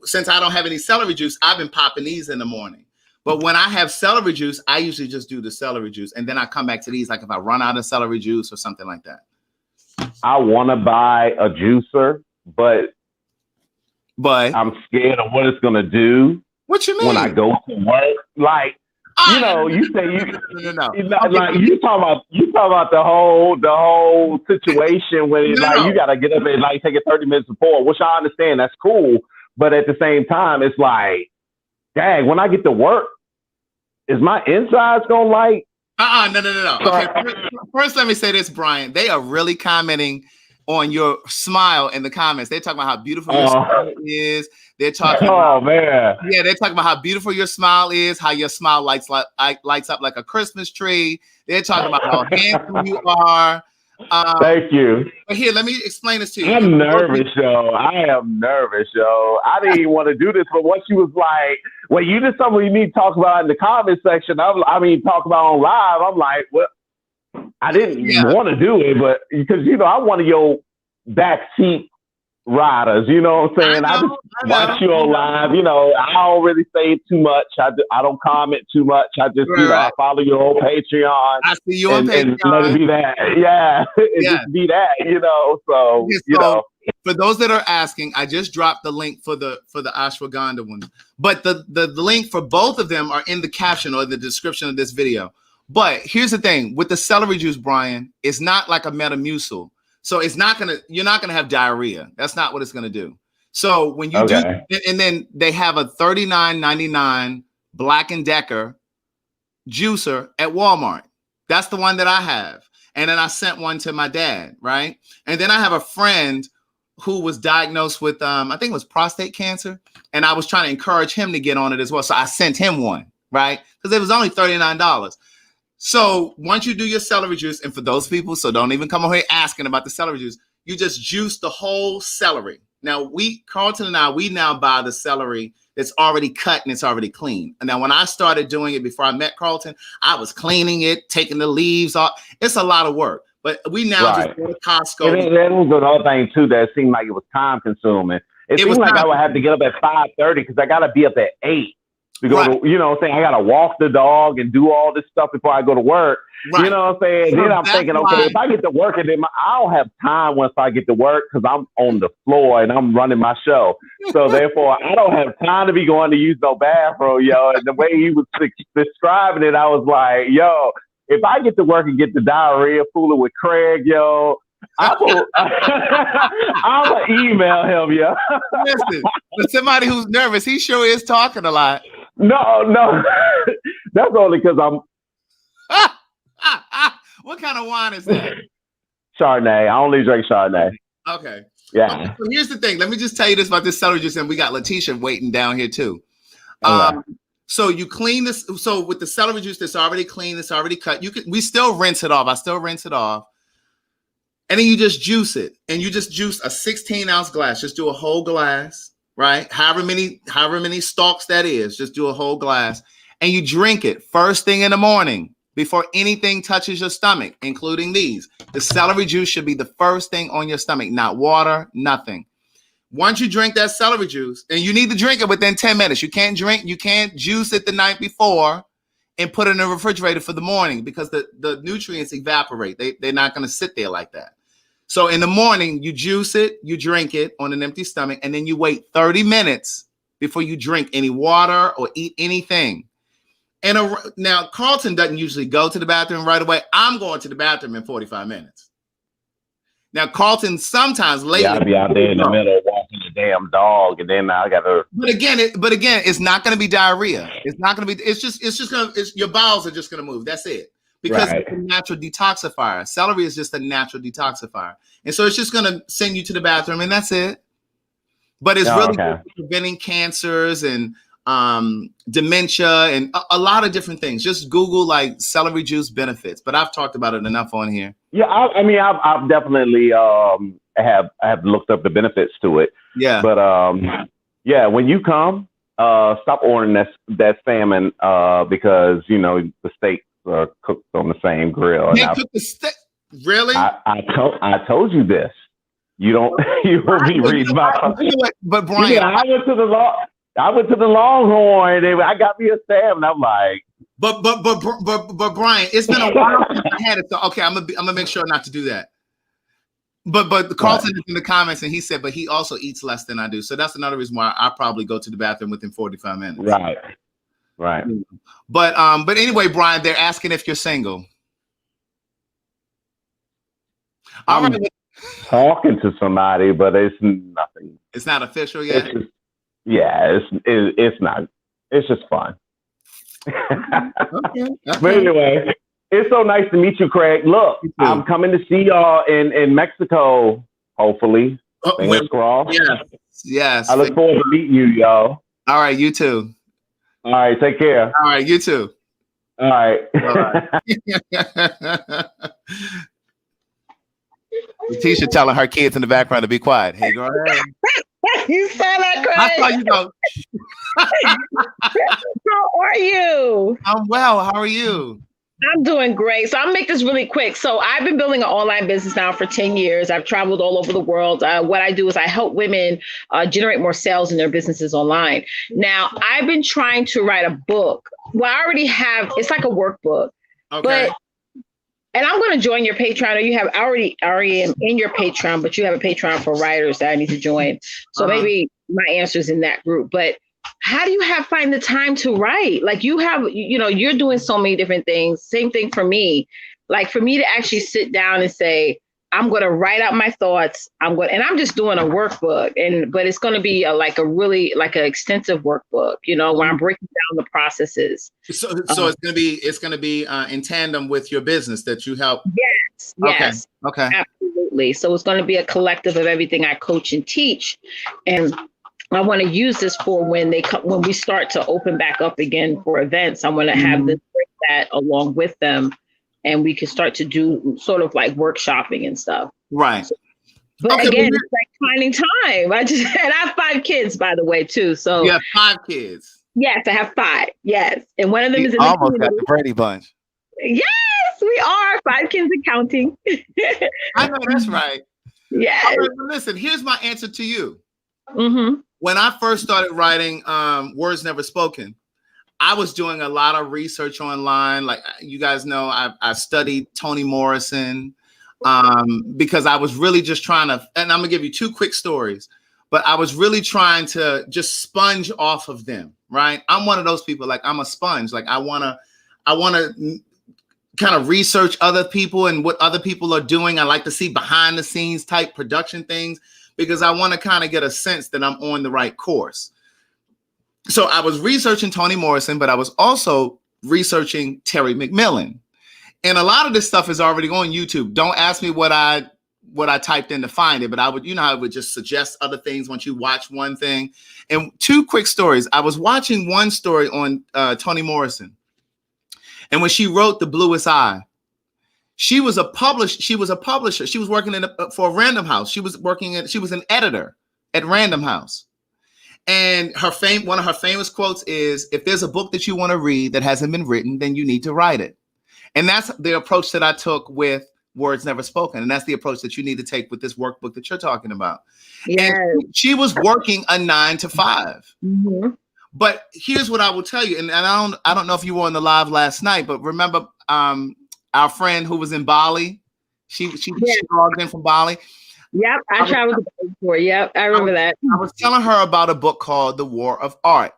since I don't have any celery juice, I've been popping these in the morning. But when I have celery juice, I usually just do the celery juice. And then I come back to these, like if I run out of celery juice or something like that. I want to buy a juicer, but I'm scared of what it's going to do. What you mean? When I go to work, like, you say like you talk about the whole situation when it's like you got to get up and like take it 30 minutes before, which I understand, that's cool, but at the same time, it's like, dang, when I get to work, is my insides gonna like? No. Okay, first let me say this, Brian. They are really commenting on your smile in the comments. They're talking about how beautiful your smile is. They're talking about, they're talking about how beautiful your smile is, how your smile lights up like a Christmas tree. They're talking about how handsome you are. Thank you. But here, let me explain this to you. I'm nervous, yo. I am nervous, yo. I didn't even want to do this, but once you was like, well, you did something you need to talk about in the comment section. Talk about on live. I'm like, well, I didn't want to do it, but because, I'm one of your backseat riders, you know what I'm saying? I just watch you on live, I don't really say too much. I don't comment too much. I just, I follow you on Patreon. I see you on Patreon. And let it be that. Yeah. Just be that, So, for those that are asking, I just dropped the link for the ashwagandha one. But the link for both of them are in the caption or the description of this video. But here's the thing with the celery juice, Brian, it's not like a Metamucil. So you're not gonna have diarrhea. That's not what it's gonna do. So when you do, and then they have a $39.99 Black & Decker juicer at Walmart. That's the one that I have. And then I sent one to my dad, right? And then I have a friend who was diagnosed with, I think it was prostate cancer. And I was trying to encourage him to get on it as well. So I sent him one, right? Because it was only $39. So once you do your celery juice, and for those people, so don't even come over here asking about the celery juice, you just juice the whole celery. Now Carlton and I, we now buy the celery that's already cut and it's already clean. And now when I started doing it before I met Carlton, I was cleaning it, taking the leaves off. It's a lot of work, but we now just go to Costco. And that was another thing too that seemed like it was time consuming. It seemed like I would have to get up at 5:30 because I got to be up at 8. To go to, I got to walk the dog and do all this stuff before I go to work. Right. You know what I'm saying? So then I'm thinking, okay, if I get to work and then I don't have time once I get to work because I'm on the floor and I'm running my show. So therefore, I don't have time to be going to use no bathroom, yo. And the way he was describing it, I was like, yo, if I get to work and get the diarrhea fooling with Craig, yo, I'm gonna email him, yo. Listen, for somebody who's nervous, he sure is talking a lot. No, that's only because I'm. What kind of wine is that? Chardonnay. I only drink Chardonnay. Okay. Yeah. So here's the thing. Let me just tell you this about this celery juice, and we got Letitia waiting down here too. So you clean this. So with the celery juice that's already clean, it's already cut. We still rinse it off. I still rinse it off. And then you just juice it. And you just juice a 16-ounce glass. Just do a whole glass, right? However many stalks that is, just do a whole glass, and you drink it first thing in the morning before anything touches your stomach, including these. The celery juice should be the first thing on your stomach, not water, nothing. Once you drink that celery juice, and you need to drink it within 10 minutes. You can't juice it the night before and put it in the refrigerator for the morning because the nutrients evaporate. They're not going to sit there like that. So in the morning, you juice it, you drink it on an empty stomach, and then you wait 30 minutes before you drink any water or eat anything. And now Carlton doesn't usually go to the bathroom right away. I'm going to the bathroom in 45 minutes. Now Carlton sometimes lately, I'll be out there in the middle walking the damn dog, and then I got to. But again, it's not going to be diarrhea. It's not going to be. It's just going to. Your bowels are just going to move. That's it. Because it's a natural detoxifier. Celery is just a natural detoxifier, and so it's just going to send you to the bathroom, and that's it. But it's really good for preventing cancers and dementia and a lot of different things. Just Google like celery juice benefits. But I've talked about it enough on here. Yeah, I mean, I've definitely have looked up the benefits to it. Yeah. But yeah, when you come, stop ordering that salmon because you know the steaks are cooked on the same grill. They cook the steak. Really? I told you this. You don't. You will be reading my. But Brian, yeah, I went to the Longhorn. I got me a salmon. I'm like. But Brian, it's been a while since I had it. So okay, I'm gonna make sure not to do that. But Carlton is in the comments and he said, but he also eats less than I do. So that's another reason why I probably go to the bathroom within 45 minutes. Right. But anyway, Brian, they're asking if you're single. I'm talking to somebody, but it's nothing. It's not official yet. It's not. It's just fun. Okay. But anyway, it's so nice to meet you, Craig. Look, I'm coming to see y'all in Mexico, hopefully. Fingers crossed. Yes. I look forward to meeting you, y'all. All right, you too. All right, take care. All right, you too. All right. Letitia telling her kids in the background to be quiet. Hey, go ahead. You saw that, Craig? I saw you go. How are you? I'm well. How are you? I'm doing great. So I'll make this really quick. So I've been building an online business now for 10 years. I've traveled all over the world. What I do is I help women generate more sales in their businesses online. Now, I've been trying to write a book. Well, I already have, it's like a workbook. Okay. And I'm going to join your Patreon. Or you have already am in your Patreon, but you have a Patreon for writers that I need to join. So maybe my answer is in that group. But how do you find the time to write? Like you have, you're doing so many different things. Same thing for me. Like for me to actually sit down and say, I'm going to write out my thoughts. And I'm just doing a workbook, but it's going to be an extensive workbook, where I'm breaking down the processes. So it's going to be in tandem with your business that you help. Yes. Okay. Absolutely. So it's going to be a collective of everything I coach and teach. And I want to use this for when we start to open back up again for events. I want to have this bring that along with them. And we can start to do sort of like workshopping and stuff. Right. But again, it's like finding time. I have 5 kids, by the way, too. So you have 5 kids. Yes, I have 5. Yes. And one of them is in almost got the Brady Bunch. Yes, we are 5 kids and counting. I know that's right. Yes. Right, listen, here's my answer to you. Mm-hmm. When I first started writing Words Never Spoken, I was doing a lot of research online. Like you guys know, I studied Toni Morrison because I was really just trying to, and I'm gonna give you 2 quick stories, but I was really trying to just sponge off of them, right? I'm one of those people, like I'm a sponge. Like I wanna kind of research other people and what other people are doing. I like to see behind the scenes type production things because I want to kind of get a sense that I'm on the right course. So I was researching Toni Morrison, but I was also researching Terry McMillan. And a lot of this stuff is already on YouTube. Don't ask me what I typed in to find it, but I would, I would just suggest other things once you watch one thing. And 2 quick stories. I was watching one story on Toni Morrison. And when she wrote The Bluest Eye, she was a publisher. She was working for Random House. She was an editor at Random House. And one of her famous quotes is, if there's a book that you want to read that hasn't been written, then you need to write it. And that's the approach that I took with Words Never Spoken. And that's the approach that you need to take with this workbook that you're talking about. Yes. And she was working a 9 to 5. Mm-hmm. But here's what I will tell you. And I don't know if you were on the live last night, but remember our friend who was in Bali? She logged in from Bali. Yep, I traveled to Bali before. Yep, I remember that. I was telling her about a book called The War of Art.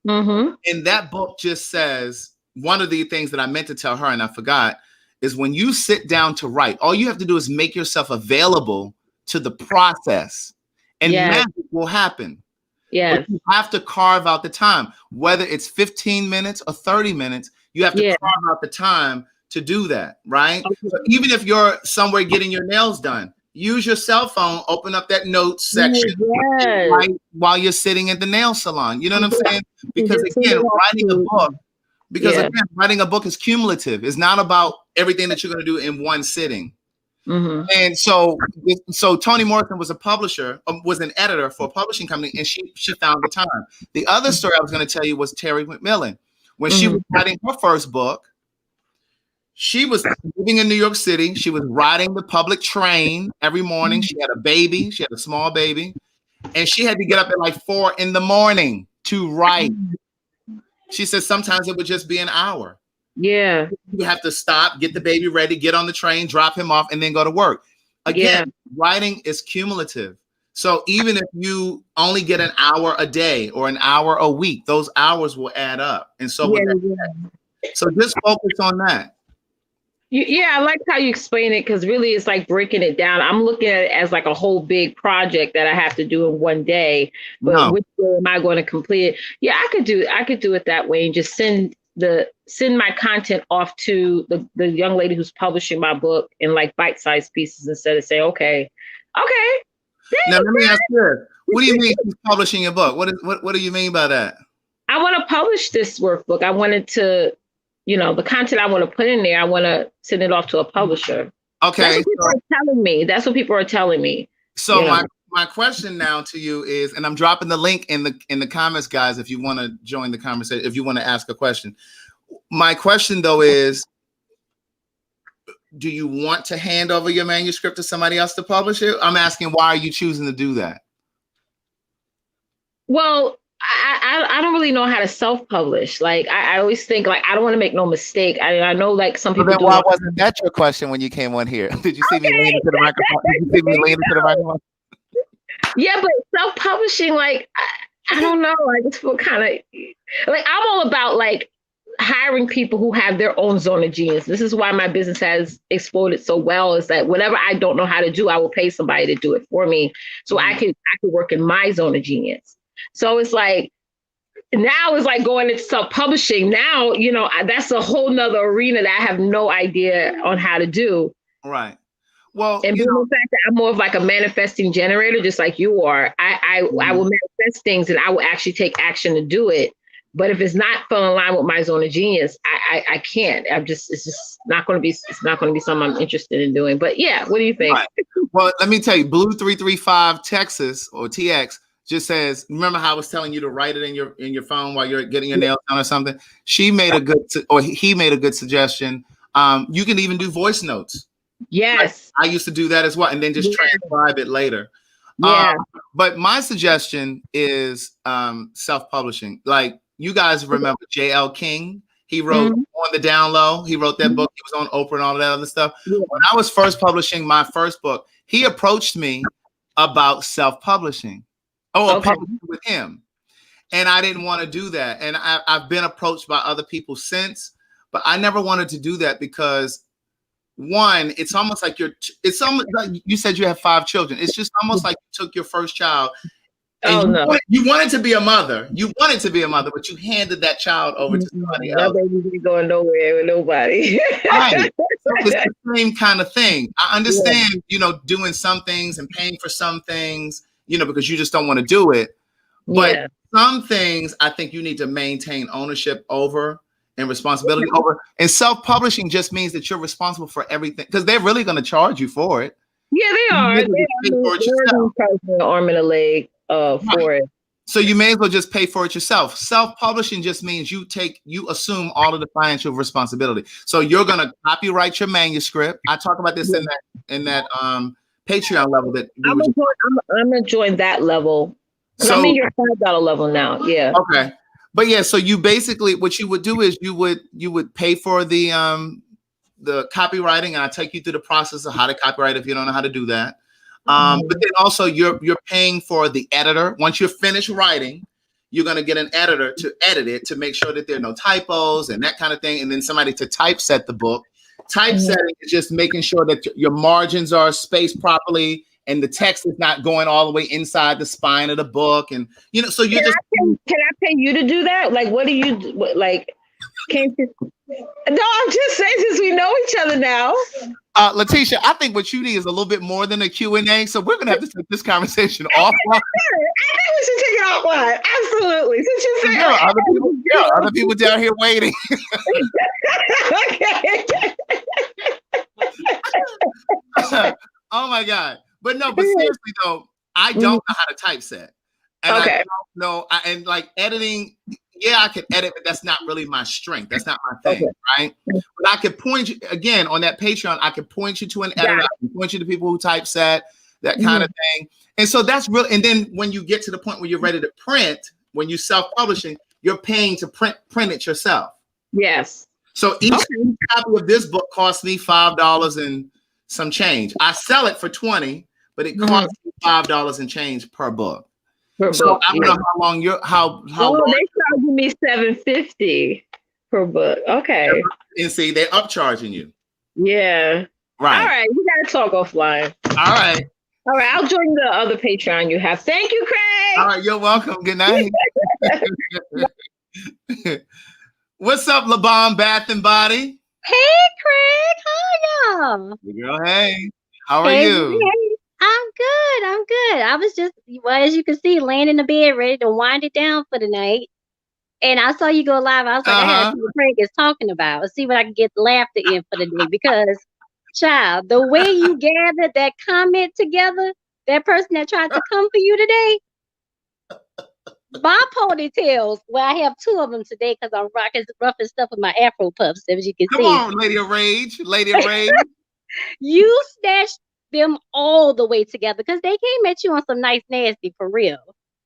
Mm-hmm. And that book just says, one of the things that I meant to tell her and I forgot is when you sit down to write, all you have to do is make yourself available to the process and magic will happen. Yeah. But you have to carve out the time, whether it's 15 minutes or 30 minutes, you have to carve out the time to do that, right? Okay. So even if you're somewhere getting your nails done, use your cell phone, open up that notes section right while you're sitting at the nail salon. You know what I'm saying? Because again, writing a book is cumulative. It's not about everything that you're going to do in one sitting. Mm-hmm. And so Toni Morrison was a publisher, was an editor for a publishing company, and she found the time. The other story I was going to tell you was Terry McMillan. When she was writing her first book, she was living in New York City. She was riding the public train every morning. She had a baby. She had a small baby. And she had to get up at like 4 a.m. to write. She said sometimes it would just be an hour. Yeah. You have to stop, get the baby ready, get on the train, drop him off, and then go to work. Again, writing is cumulative. So even if you only get an hour a day or an hour a week, those hours will add up. And so, so just focus on that. Yeah, I like how you explain it because really it's like breaking it down. I'm looking at it as like a whole big project that I have to do in one day. But which way am I going to complete it? Yeah, I could do it that way and just send my content off to the young lady who's publishing my book in like bite-sized pieces instead of saying, okay. Now let me ask you this. What do you mean she's publishing your book? What do you mean by that? I want to publish this workbook. I wanted to, the content I want to put in there, I want to send it off to a publisher. Okay. That's what people are telling me. That's what people are telling me. So my question now to you is, and I'm dropping the link in the comments, guys, if you want to join the conversation, if you want to ask a question. My question though is, do you want to hand over your manuscript to somebody else to publish it? I'm asking, why are you choosing to do that? Well, I don't really know how to self-publish. Like I always think like I don't want to make no mistake. I know like some people. Then why wasn't that your question when you came on here? Did you see me leaning to the microphone? Did you see me leaning to the microphone? Yeah, but self-publishing, like I don't know. I just feel kind of like I'm all about like hiring people who have their own zone of genius. This is why my business has exploded so well. Is that whatever I don't know how to do, I will pay somebody to do it for me, so I can work in my zone of genius. So it's like, now it's like going into self-publishing. Now, that's a whole nother arena that I have no idea on how to do. Right. Well, and being the fact that I'm more of like a manifesting generator, just like you are, I will manifest things and I will actually take action to do it. But if it's not falling in line with my zone of genius, I can't. It's just not going to be something I'm interested in doing. But yeah, what do you think? Right. Well, let me tell you, Blue 335 Texas or TX just says, remember how I was telling you to write it in your phone while you're getting your nails done or something? He made a good suggestion. You can even do voice notes. Yes. I used to do that as well, and then just transcribe it later. Yeah. But my suggestion is self-publishing. Like you guys remember J.L. King? He wrote On the Down Low. He wrote that book. He was on Oprah and all of that other stuff. Yeah. When I was first publishing my first book, he approached me about self-publishing. Publishing with him. And I didn't want to do that. And I've been approached by other people since, but I never wanted to do that because one, it's almost like you said you have 5 children. It's just almost like you took your first child and you wanted to be a mother. You wanted to be a mother, but you handed that child over to somebody else. That baby ain't going nowhere with nobody. Right. So it's the same kind of thing. I understand, doing some things and paying for some things, because you just don't want to do it. But some things I think you need to maintain ownership over and responsibility over. And self-publishing just means that you're responsible for everything because they're really going to charge you for it. Yeah, they are. They're an arm and a leg for it. So you may as well just pay for it yourself. Self-publishing just means you assume all of the financial responsibility. So you're gonna copyright your manuscript. I talk about this in that Patreon level that I'm gonna join that level. So I'm in your $5 level now. Yeah. Okay. But yeah, so you basically what you would do is you would pay for the copywriting, and I take you through the process of how to copyright if you don't know how to do that. But then also you're paying for the editor. Once you're finished writing, you're going to get an editor to edit it to make sure that there are no typos and that kind of thing. And then somebody to typeset the book. Typesetting is just making sure that your margins are spaced properly and the text is not going all the way inside the spine of the book. And, so you're can I pay you to do that? Like, what do you like? Can't you? No, I'm just saying, since we know each other now. Letitia, I think what you need is a little bit more than a Q&A. So we're going to have to take this conversation offline. I think we should take it offline. Absolutely. Since you say other people down here waiting. Okay. Oh my God. But seriously though, I don't know how to typeset. And I don't know. And like editing, I can edit, but that's not really my strength. That's not my thing, right? But I could point you, again, on that Patreon, I could point you to an editor. I can point you to people who typeset, that kind of thing. And so that's real. And then when you get to the point where you're ready to print, when you self-publishing, you're paying to print it yourself. Yes. So each copy of this book costs me $5 and some change. I sell it for $20, but it costs me $5 and change per book. So I don't know how long how long they charging me $7.50 per book. Okay. And see, they're upcharging you. Yeah. Right. All right. We gotta talk offline. All right. I'll join the other Patreon you have. Thank you, Craig. All right, you're welcome. Good night. What's up, LaBomb Bath and Body? Hey, Craig. How y'all? Girl, hey. How are you? Hey. I'm good. I was just, as you can see, laying in the bed, ready to wind it down for the night. And I saw you go live. I was like, I had to see what Craig is talking about. Let's see what I can get the laughter in for the day. Because, child, the way you gathered that comment together, that person that tried to come for you today, my ponytails, well, I have two of them today because I'm rocking rough and stuff with my Afro puffs, as you can see. Come on, Lady of Rage. You snatched them all the way together because they came at you on some nice nasty for real.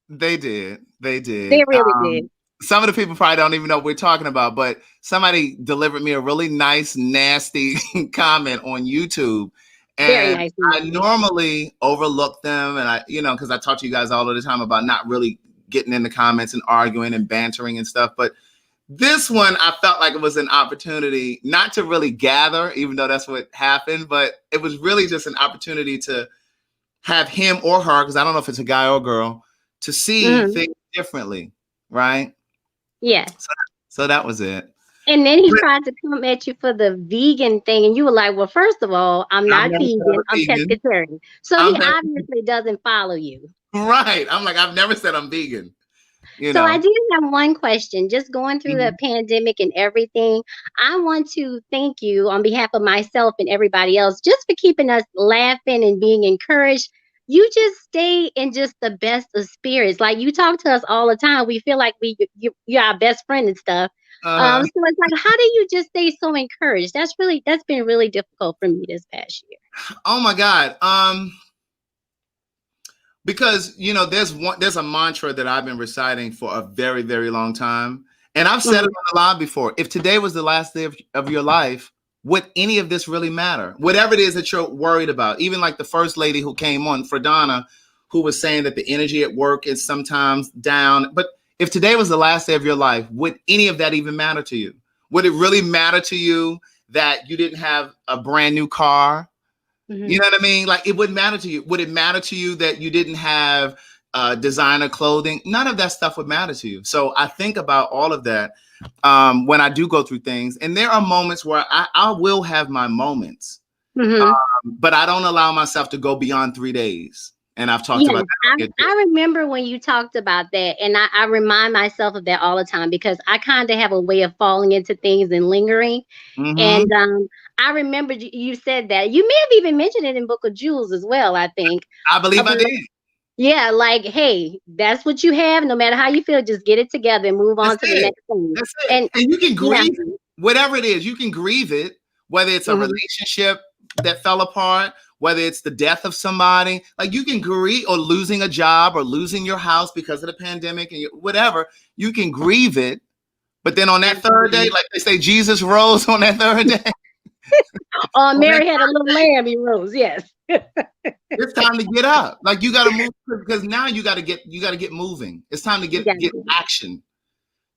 They did. They really did. Some of the people probably don't even know what we're talking about, but somebody delivered me a really nice, nasty comment on YouTube. And very nice. I normally overlook them. And because I talk to you guys all of the time about not really getting in the comments and arguing and bantering and stuff. But this one, I felt like it was an opportunity not to really gather, even though that's what happened, but it was really just an opportunity to have him or her, because I don't know if it's a guy or a girl, to see things differently, right? Yeah. So that was it. And then he tried to come at you for the vegan thing, and you were like, well, first of all, I'm not vegan, I'm pescatarian. So he obviously doesn't follow you. Right. I'm like, I've never said I'm vegan. So I do have one question. Just going through the pandemic and everything, I want to thank you on behalf of myself and everybody else just for keeping us laughing and being encouraged. You just stay in just the best of spirits. Like you talk to us all the time. We feel like you're our best friend and stuff. So it's like, how do you just stay so encouraged? That's been really difficult for me this past year. Oh my God. Because there's a mantra that I've been reciting for a very, very long time. And I've said it on the live before. If today was the last day of your life, would any of this really matter? Whatever it is that you're worried about, even like the first lady who came on, FraDonna, who was saying that the energy at work is sometimes down. But if today was the last day of your life, would any of that even matter to you? Would it really matter to you that you didn't have a brand new car? You know what I mean? Like it wouldn't matter to you. Would it matter to you that you didn't have designer clothing? None of that stuff would matter to you. So I think about all of that when I do go through things. And there are moments where I will have my moments, but I don't allow myself to go beyond 3 days. And I've talked about that. I remember when you talked about that, and I remind myself of that all the time because I kind of have a way of falling into things and lingering. And I remember you said that. You may have even mentioned it in Book of Jewels as well, I think. I believe I did. Yeah, like, hey, that's what you have. No matter how you feel, just get it together and move on That's to the it. next thing. That's it. And And you can yeah, grieve it. Whatever it is, you can grieve it, whether it's a mhm. relationship that fell apart, whether it's the death of somebody, like you can grieve, or losing a job or losing your house because of the pandemic and whatever, you can grieve it. But then on that third day, Absolutely. like they say, Jesus rose on that third day. On that Mary had a little lamb. He rose. Yes. it's time to get up. Like you got to move, because now you got to get moving. It's time to You get gotta do it. action.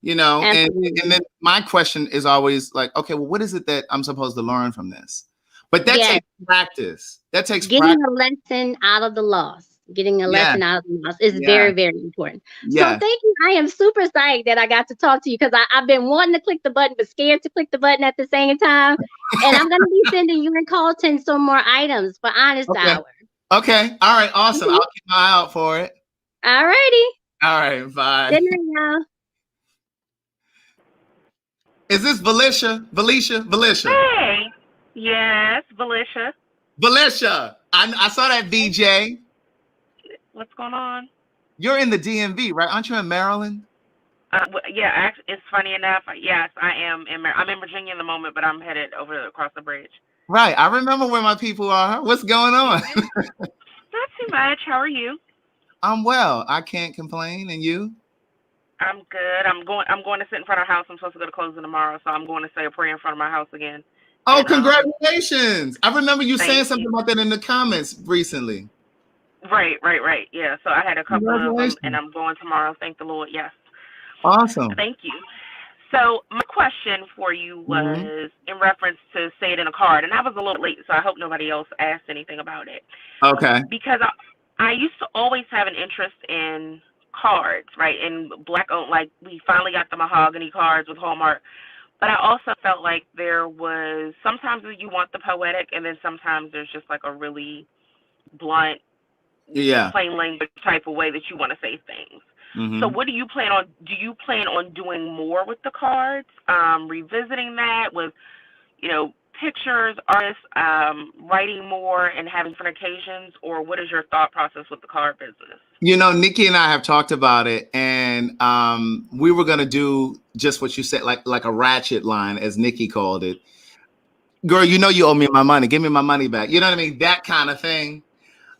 And Absolutely. then my question is always like, okay, well, what is it that I'm supposed to learn from this? But that Yes. takes practice. That takes Getting practice. a lesson out of the loss. Getting a Yeah, lesson out of the loss is yeah, very, very important. So yeah. thank you. I am super psyched that I got to talk to you because I've been wanting to click the button, but scared to click the button at the same time. And I'm going to be sending you and Colton some more items for Honest Okay. Hour. Okay. All right. Awesome. Mhm. I'll keep my eye out for it. All righty. All right. Bye. Good night, y'all. Is this Valicia? Hey. Yes, Valicia. Valicia. I saw that VJ. What's going on? You're in the DMV, right? Aren't you in Maryland? Yeah, actually, it's funny enough. Yes, I am I'm in Virginia in the moment, but I'm headed over across the bridge. Right. I remember where my people are. What's going on? Not too much. How are you? I'm well. I can't complain. And you? I'm good. I'm going to sit in front of our house. I'm supposed to go to closing tomorrow, so I'm going to say a prayer in front of my house again. Oh, And, congratulations. I remember you saying thank something you. about that in the comments recently. Right. Yeah. So I had a couple of them, and Congratulations. I'm going tomorrow. Thank the Lord. Yes. Awesome. Thank you. So my question for you was in reference to say it in a card, and I was a little late, so I hope nobody else asked anything about it. Okay. Because I used to always have an interest in cards, right? And black-owned, like we finally got the mahogany cards with Hallmark. But I also felt like there was sometimes you want the poetic, and then sometimes there's just like a really blunt, Yeah. plain language type of way that you want to say things. Mm-hmm. So what do you plan on? Do you plan on doing more with the cards? Revisiting that with, pictures, artists, writing more and having different occasions, or what is your thought process with the card business? Nikki and I have talked about it, and we were gonna do just what you said, like a ratchet line, as Nikki called it. Girl, you owe me my money. Give me my money back. You know what I mean? That kind of thing.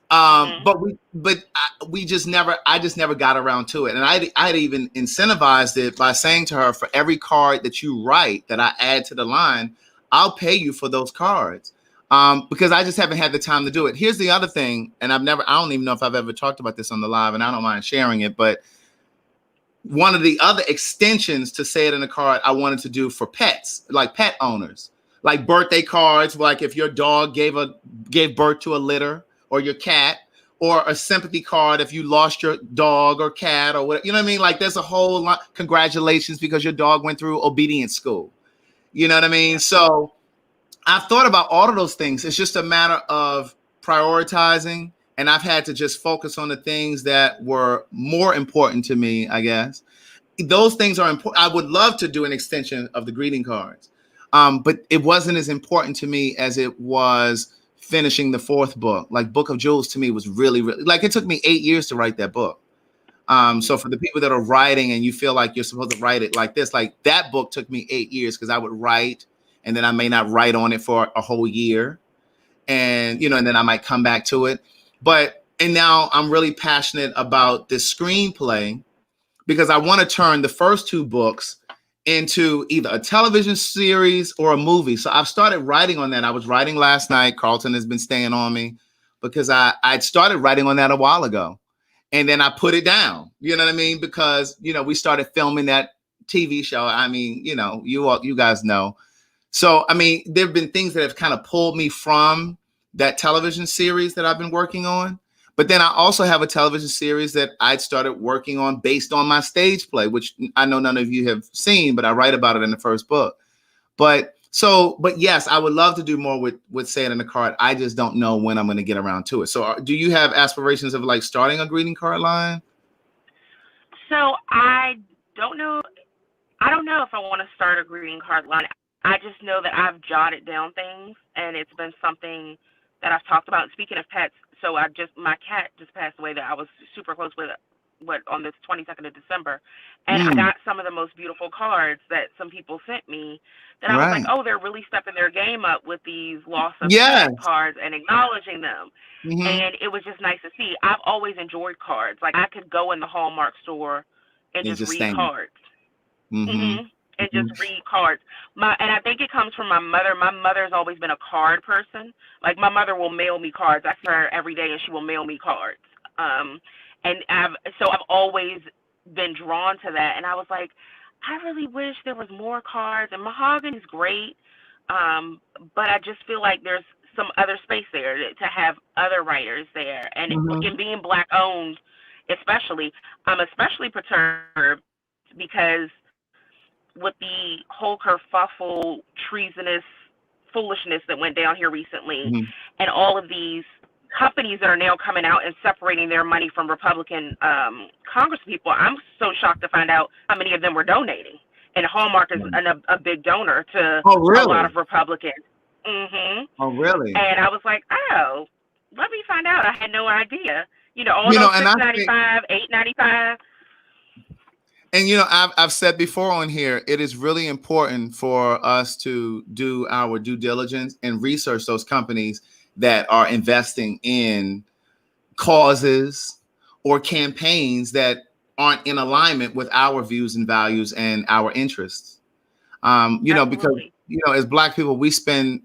But I just never got around to it. And I'd even incentivized it by saying to her, for every card that you write that I add to the line, I'll pay you for those cards. Because I just haven't had the time to do it. Here's the other thing, and I don't even know if I've ever talked about this on the live, and I don't mind sharing it, but one of the other extensions to say it in a card I wanted to do for pets, like pet owners, like birthday cards, like if your dog gave birth to a litter, or your cat, or a sympathy card if you lost your dog or cat or whatever. You know what I mean? Like there's a whole lot. Congratulations because your dog went through obedience school. You know what I mean? So I've thought about all of those things. It's just a matter of prioritizing. And I've had to just focus on the things that were more important to me, I guess. Those things are important. I would love to do an extension of the greeting cards. But it wasn't as important to me as it was finishing the fourth book. Like Book of Jewels to me was really, really, like it took me 8 years to write that book. So for the people that are writing and you feel like you're supposed to write it like this, like that book took me 8 years because I would write and then I may not write on it for a whole year. And, and then I might come back to it. And now I'm really passionate about this screenplay because I want to turn the first two books into either a television series or a movie. So I've started writing on that. I was writing last night. Carlton has been staying on me because I'd started writing on that a while ago. And then I put it down, you know what I mean? Because, we started filming that TV show. I mean, you guys know. So, I mean, there've been things that have kind of pulled me from that television series that I've been working on. But then I also have a television series that I'd started working on based on my stage play, which I know none of you have seen, but I write about it in the first book. But yes, I would love to do more with Say It in the Card. I just don't know when I'm going to get around to it. So do you have aspirations of like starting a greeting card line? So I don't know. I don't know if I want to start a greeting card line. I just know that I've jotted down things, and it's been something that I've talked about. Speaking of pets, so my cat just passed away that I was super close with on this 22nd of December. And I got some of the most beautiful cards that some people sent me that I was like, oh, they're really stepping their game up with these loss of pet cards and acknowledging them. And it was just nice to see. I've always enjoyed cards. Like I could go in the Hallmark store and just read cards. And just read cards. And I think it comes from my mother. My mother's always been a card person. Like my mother will mail me cards. I see her every day, and she will mail me cards. And I've always been drawn to that. And I was like, I really wish there was more cards. And mahogany is great, but I just feel like there's some other space there to have other writers there. And in being Black owned, especially, I'm especially perturbed because with the whole kerfuffle, treasonous foolishness that went down here recently, and all of these companies that are now coming out and separating their money from Republican congresspeople, I'm so shocked to find out how many of them were donating. And Hallmark is a big donor to a lot of Republicans. Oh, really? And I was like, oh, let me find out. I had no idea. All those $6.95, $8.95. And I've said before on here, it is really important for us to do our due diligence and research those companies that are investing in causes or campaigns that aren't in alignment with our views and values and our interests. Because as Black people, we spend,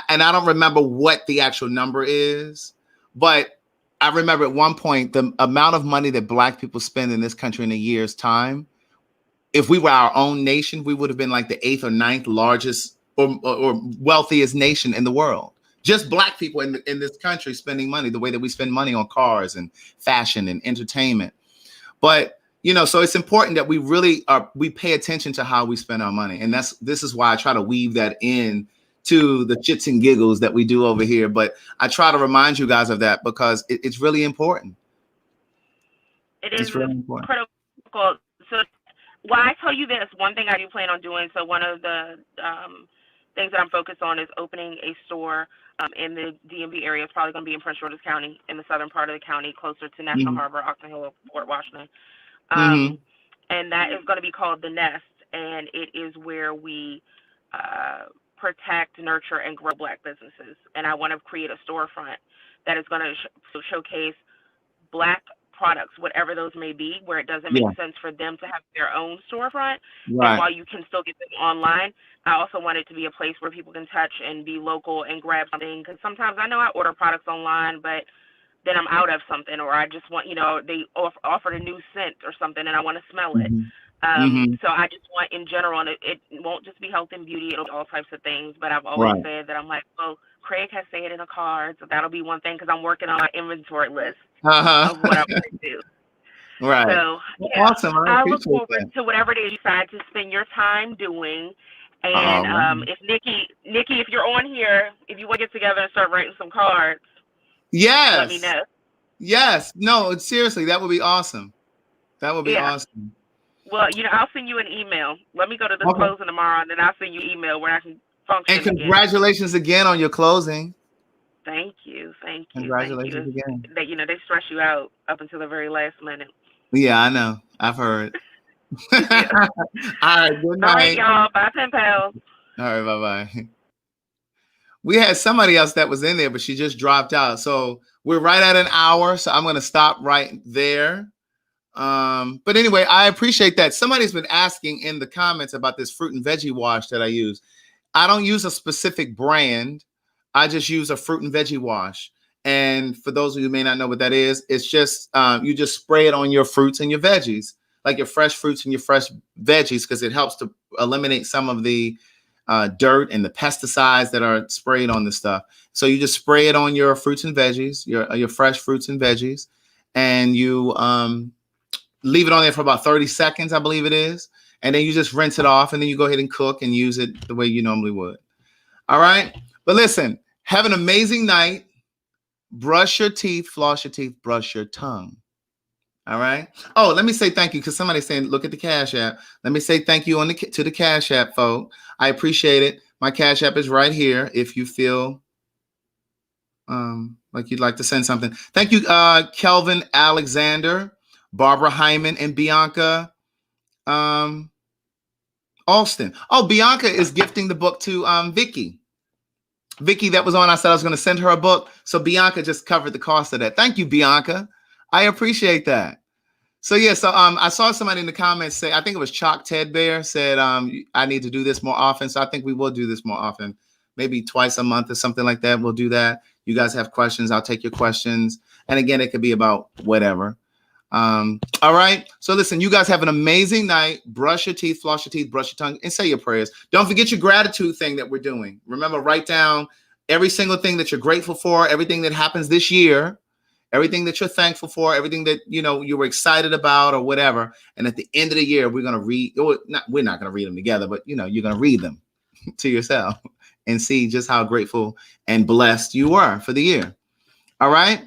and I don't remember what the actual number is, but I remember at one point, the amount of money that Black people spend in this country in a year's time, if we were our own nation, we would have been like the 8th or 9th largest or wealthiest nation in the world. Just Black people in this country spending money the way that we spend money on cars and fashion and entertainment. But, so it's important that we pay attention to how we spend our money. And this is why I try to weave that in to the shits and giggles that we do over here. But I try to remind you guys of that because it's really important. It's really important. Critical. So I tell you this, one thing I do plan on doing, so one of the things that I'm focused on is opening a store in the DMV area. It's probably going to be in Prince George's County, in the southern part of the county, closer to National Harbor, Oxon Hill, Fort Washington. And that is going to be called The Nest, and it is where we protect, nurture, and grow Black businesses. And I want to create a storefront that is going to showcase Black products, whatever those may be, where it doesn't make sense for them to have their own storefront. And while you can still get them online, I also want it to be a place where people can touch and be local and grab something. Because sometimes I know I order products online, but then I'm out of something, or I just want, they offered a new scent or something and I want to smell it. So I just want in general, and it won't just be health and beauty, it'll be all types of things. But I've always said that I'm like, well, Craig has said it in a card, so that'll be one thing because I'm working on my inventory list of what I want to do. Right. So awesome. I look forward to whatever it is you decide to spend your time doing. And if Nikki, if you're on here, if you want to get together and start writing some cards, let me know. Yes. No, seriously, that would be awesome. That would be awesome. Well, I'll send you an email. Let me go to the closing tomorrow, and then I'll send you an email where I can function. And congratulations again on your closing. Thank you. Congratulations again. They stress you out up until the very last minute. Yeah, I know. I've heard. All right. Good night. All right, y'all. Bye, pen pals. All right. Bye-bye. We had somebody else that was in there, but she just dropped out. So we're right at an hour. So I'm going to stop right there. But anyway, I appreciate that. Somebody's been asking in the comments about this fruit and veggie wash that I use. I don't use a specific brand. I just use a fruit and veggie wash. And for those of you who may not know what that is, it's just you just spray it on your fruits and your veggies, like your fresh fruits and your fresh veggies, because it helps to eliminate some of the dirt and the pesticides that are sprayed on the stuff. So you just spray it on your fruits and veggies, your fresh fruits and veggies, and you leave it on there for about 30 seconds, I believe it is. And then you just rinse it off, and then you go ahead and cook and use it the way you normally would. All right. But listen, have an amazing night. Brush your teeth, floss your teeth, brush your tongue. All right. Oh, let me say thank you, because somebody's saying, look at the Cash App. Let me say thank you to the Cash App, folk. I appreciate it. My Cash App is right here if you feel like you'd like to send something. Thank you, Kelvin Alexander, Barbara Hyman, and Bianca Alston. Oh, Bianca is gifting the book to Vickie. Vickie, that was on. I said I was going to send her a book. So Bianca just covered the cost of that. Thank you, Bianca. I appreciate that. So yeah, so I saw somebody in the comments say, I think it was Chalk Ted Bear said, I need to do this more often. So I think we will do this more often, maybe twice a month or something like that. We'll do that. You guys have questions, I'll take your questions. And again, it could be about whatever. All right. So listen, you guys have an amazing night. Brush your teeth, floss your teeth, brush your tongue, and say your prayers. Don't forget your gratitude thing that we're doing. Remember, write down every single thing that you're grateful for, everything that happens this year, everything that you're thankful for, everything that you were excited about or whatever. And at the end of the year, we're gonna read. We're not gonna read them together, but you're gonna read them to yourself and see just how grateful and blessed you were for the year. All right.